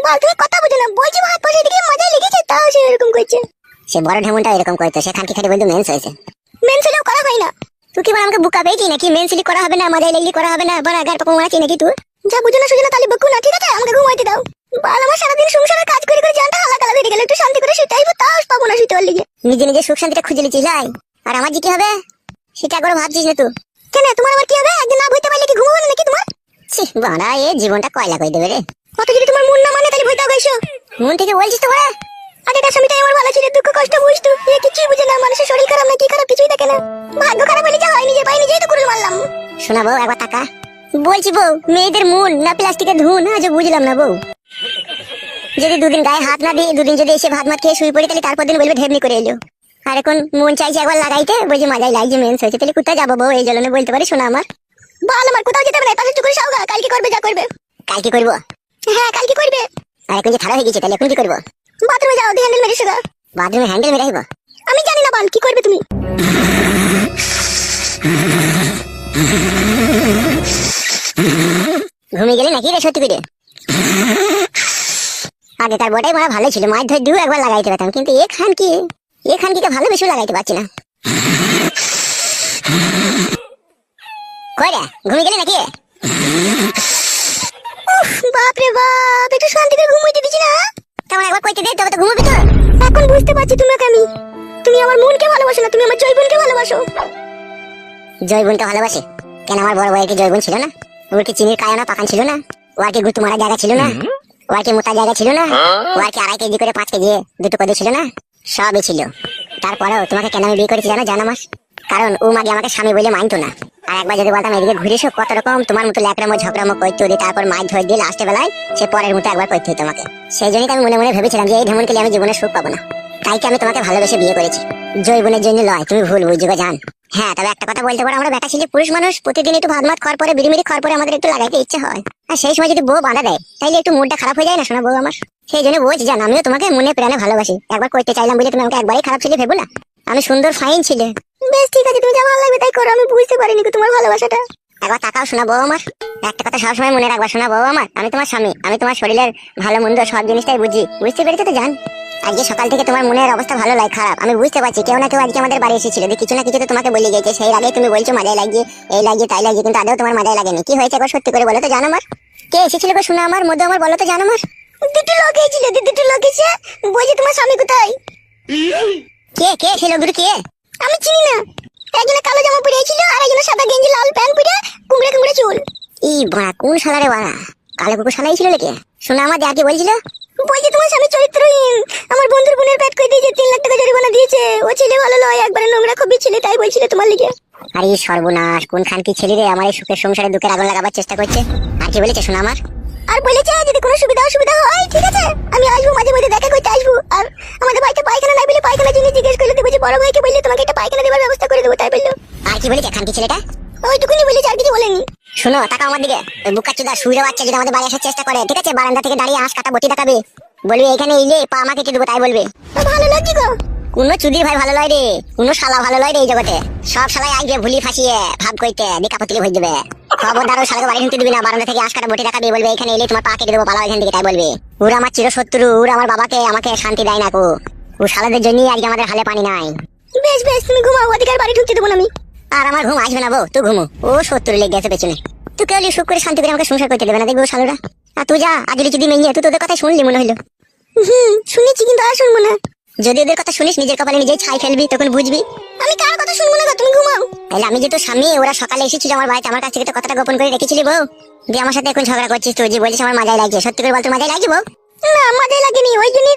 মা তুমি কথা বুঝো না, বলছি ভাত বসে দিকে মজাই লেগেছে, তাও সে এরকম করছে। সে বড় ঢেমনটা এরকম করতো, সে খানকি খাটি বলতো মেন্স হয়েছে। মেন ছেলেও করা হয় না। তুই কি বল আমাকে বুকা পেয়েছি নাকি? মেন্সলি করা হবে না, মজাই লাগলি করা হবে না, বড় আগার পাপা মারাচ্ছি নাকি তুই? যা বুঝো না সুঝো না তাহলে বকু না, ঠিক আছে? আমাকে ঘুমাইতে দাও। বাল আমার সারাদিন সংসারের কাজ করে করে জানটা হালাকালা হয়ে গেল, একটু শান্তি করে শুতে আইবো, তাও পাবো না শুতে পারলি। নিজে নিজে সুখ শান্তিটা খুঁজে লিছিস লাই, আর আমার যে কি হবে সেটা একবার ভাবছিস না তুই? কেন তোমার আবার কি হবে? একদিন না বইতে পারলে কি ঘুমাবো না নাকি তোমার? ছি বাড়া, এ জীবনটা কয়লা করে দেবে রে। কত যদি তোমার মন না মানে তাহলে বইতে গাইছো। মন থেকে বলছিস তো বাড়া? আগেকার স্বামীটাই আমার ভালো ছিল, দুঃখ কষ্ট বুঝতো, এ কিছুই বুঝে না, মানুষের শরীর খারাপ না কি খারাপ কিছুই দেখে না। ভাগ্য খারাপ হলে যা হয় নিজের পায়ে নিজেই তো কুড়ুল মারলাম। শোনা বউ একবার টাকা বলছি বউ, মেয়েদের মন না প্লাস্টিকের ধুন, আজও বুঝলাম না বউ। যদি দুদিন গায়ে হাত না দিয়ে দুদিন যদি এসে ভাত মাত খেয়ে শুয়ে পড়ি তাহলে তারপর দিন বলবে ঢেমনি করে এলো। আর এখন মন চাইছে একবার লাগাইতে, বলছি মাজাই লাগছে মেন্স হয়েছে, তাহলে কোথায় যাবো বউ? এই জন্য বলতে পারি শোনা আমার। বাল আমার কোথাও যেতে হবে না, পাশে চুকুরে সাউগা, কালকে করবে যা করবে। কালকে করবো? হ্যাঁ কালকে করবে। আর এখন যে খারাপ হয়ে গেছে তাহলে এখন কি করবো? বাথরুমে যাও, দিয়ে হ্যান্ডেল মেরে শুগা। বাথরুমে হ্যান্ডেল মেরে আইবো? আমি জানি না বাল কি করবে তুমি। ঘুমিয়ে গেলে নাকি রে সত্যি করে? আগেকার বটাই মারা ভালো ছিল, মাছ ধরে দিও একবার লাগাইতে পারতাম, কিন্তু এখান কি ভালো বেশি লাগাইতে পারছি না। কই রে ঘুমিয়ে গেলে নাকি? বাপ রে বাপ, একটু শান্তি করে ঘুমাইতে দিছি না? তেমন একবার কইতে দে, তবে তো ঘুমাবি তো। এখন বুঝতে পারছি তোমাকে আমি। তুমি আমার মনকে ভালোবাসো না, তুমি আমার জয়বনকে ভালোবাসো। জয়বনকে ভালোবাসে কেন? আমার বড় ভাইয়ের কি জয়বন ছিল না? ওর কি চিনির কায়না পাকান ছিল না? ওর কি গুতু মারা জায়গা ছিল না? ওর কি মোটা জায়গা ছিল না? ওর কি 2.5 কেজি করে 5 কেজি দুটো কদে ছিল না? সবই ছিল। তারপরেও তোমাকে কেন আমি বিয়ে করেছি জানো? জানো মাস? কারণ ও মাগে আমাকে স্বামী বলে মানতো না। আর একবার যদি বলতাম এদিকে ঘুরে এসো, কত রকম তোমার মতো ল্যাকড়ামো ঝগড়ামো করতে ওদের, তারপর মাছ ধরে দিয়ে লাস্টে বেলায় সে পরের মতো একবার করতে হতো আমাকে। সেই জন্যই আমি মনে মনে ভেবেছিলাম যে এই ঢেমন খেলে আমি জীবনে সুখ পাবো না, তাই কি আমি তোমাকে ভালোবেসে বিয়ে করেছি। জয়বনের জন্য লয়, তুমি ভুল বুঝবে জান। হ্যাঁ তবে একটা কথা বলতে পারো, আমরা বেটা ছেলে পুরুষ মানুষ, প্রতিদিন একটু ভাত মাত খাওয়ার পরে বিড়িমিড়ি খাওয়ার পরে আমাদের একটু লাগাইতে ইচ্ছে হয়। আর সেই সময় যদি বউ বাঁধা দেয় তাইলে একটু মুডটা খারাপ হয়ে যায় না শোনা বউ আমার? সেই জন্য বলছি জান, আমিও তোমাকে মনে প্রাণে ভালোবাসি। একবার করতে চাইলাম বলে তুমি আমাকে একবারই খারাপ ছেলে ভেবো না। আমি সুন্দর ফাইন ছিলে। বেশ ঠিক আছে, তুমি যা ভালো লাগবে তাই করো, আমি বুঝতে পারিনি তোমার ভালোবাসাটা। একবার তাকাও শোনা বউ আমার, একটা কথা সবসময় মনে রাখবা শোনা বউ আমার, আমি তোমার স্বামী, আমি তোমার শরীরের ভালো মন্দ সব জিনিসটাই বুঝি। বুঝতে পেরেছো তো জান? আজকে সকাল থেকে তোমার মনের অবস্থা ভালো লাগে খারাপ আমি বুঝতে পারছি। কেউ না কেউ আজকে আমাদের বাড়ি এসেছিল, যে কিছু না কিছু তো তোমাকে বলে গেছে। সেই আগে তুমি বলছো মজাই লাগছে, এই লাগছে তাই লাগছে, কিন্তু আদৌ তোমার মজাই লাগেনি। কি হয়েছে একবার সত্যি করে বলো তো জানো আমার? কে এসেছিল গো শোনা আমার মধ্যে আমার, বলো তো জানো আমার? দুটো লোক এসেছিল, দুটো লোক এসে বলছে তোমার স্বামী কোথায়। কে সে লোকগুলো কে? আমি চিনি না। একজনে কালো জামা পরে ছিল আর একজনে সাদা গেঞ্জি লাল প্যান্ট পরে কুমড়ে কুমড়ে চুল। ই বাড়া, কোন শালা রে বাড়া? কালো কুকুর শালাই ছিল নাকি? শোনা আমার যা কি বলছিল, বলছে তোমার স্বামী চরিত্রহীন, আমার বন্ধুর বোনের পেট করে দিয়েছে, 3 লাখ টাকা জরিমানা দিয়েছে, ও ছেলে ভালো নয়, একবারে নোংরা খুবই ছেলে, তাই বলছিল তোমার লিগে। আরে সর্বনাশ, কোন খান কি ছেলে রে আমার এই সুখের সংসারে দুঃখের আগুন লাগাবার চেষ্টা করছে। আর কি বলেছে শোনা আমার? আর বলেছে যদি কোনো সুবিধা অসুবিধা হয় ঠিক আছে আমি আসবো, মাঝে মাঝে দেখা করতে আসবো। আর আমাদের বাড়িতে পায়খানা নাই বলে পায়খানা জিনিস জিজ্ঞেস করলে দেবো, যে বড় ভাইকে বললে তোমাকে একটা পায়খানা দেবার ব্যবস্থা করে দেবো, তাই বললো। আর কি বলেছে খান কি ছেলেটা? ওইটুকুনি বলেছে, আর কিছু বলেনি। শোনো তাকাও আমার দিকে, ওই বুকাচুদা শুইরে বাচ্চা যদি আমাদের বাড়ি আসার চেষ্টা করে, ঠিক আছে বারান্দা থেকে দাঁড়িয়ে হাঁস কাটা বটি দেখাবে, বলবে এখানে এলে পা আমাকে কি দেবো, তাই বলবে। ভালো লাগছে গো। কোনো চুদির ভাই ভালো লয় রে, কোনো শালা ভালো লয় রে এই জগতে। সব শালাই আগে ভুলি ফাঁসিয়ে ভাব কইতে দিকা পতিলে ভরে দেবে। খবরদার শালাকে বাড়ি ঢুকতে দিবি না, বারান্দা থেকে হাঁস কাটা বটি দেখাবে, বলবে এখানে এলে তোমার পা কেটে দেবো, পালাও এখান থেকে, তাই বলবে। ওরা আমার চিরশত্রু, ওরা আমার বাবাকে আমাকে শান্তি দেয় না কো। ও শালাদের জন্যই আজকে আমাদের হালে পানি নাই। বেশ বেশ তুমি ঘুমাও, অধিকার বাড়ি ঢুকতে দেবো না আমি। আর আমার ঘুম আসবে না বউ, তুই ঘুমো, ও শত্রু লেগে গেছে পেছনে। তুই কেউ সুখ করে শান্তি করে আমাকে সংসার করতে দেবে না, দেখবো শালুরা। আর তুই যা আজলি যদি মেয়ে, তুই তোদের কথা শুনলি মনে হইলো। শুনেছি কিন্তু আর শুনবো না। যদি ওদের কথা শুনিস নিজের কপালে নিজেই ছাই ফেলবি, তখন বুঝবি। আমি কার কথা শুনবো না, তুমি ঘুমাও। তাহলে আমি যে তোর স্বামী, ওরা সকালে এসেছিল আমার বাড়িতে, আমার কাছ থেকে তো কথাটা গোপন করে রেখেছিলি বউ, দিয়ে আমার সাথে এখন ঝগড়া করছিস তুই, যে বলছিস আমার মজাই লাগছে। সত্যি করে বল তোর মজাই লাগছে বউ? না মজাই লাগেনি, ওই জন্য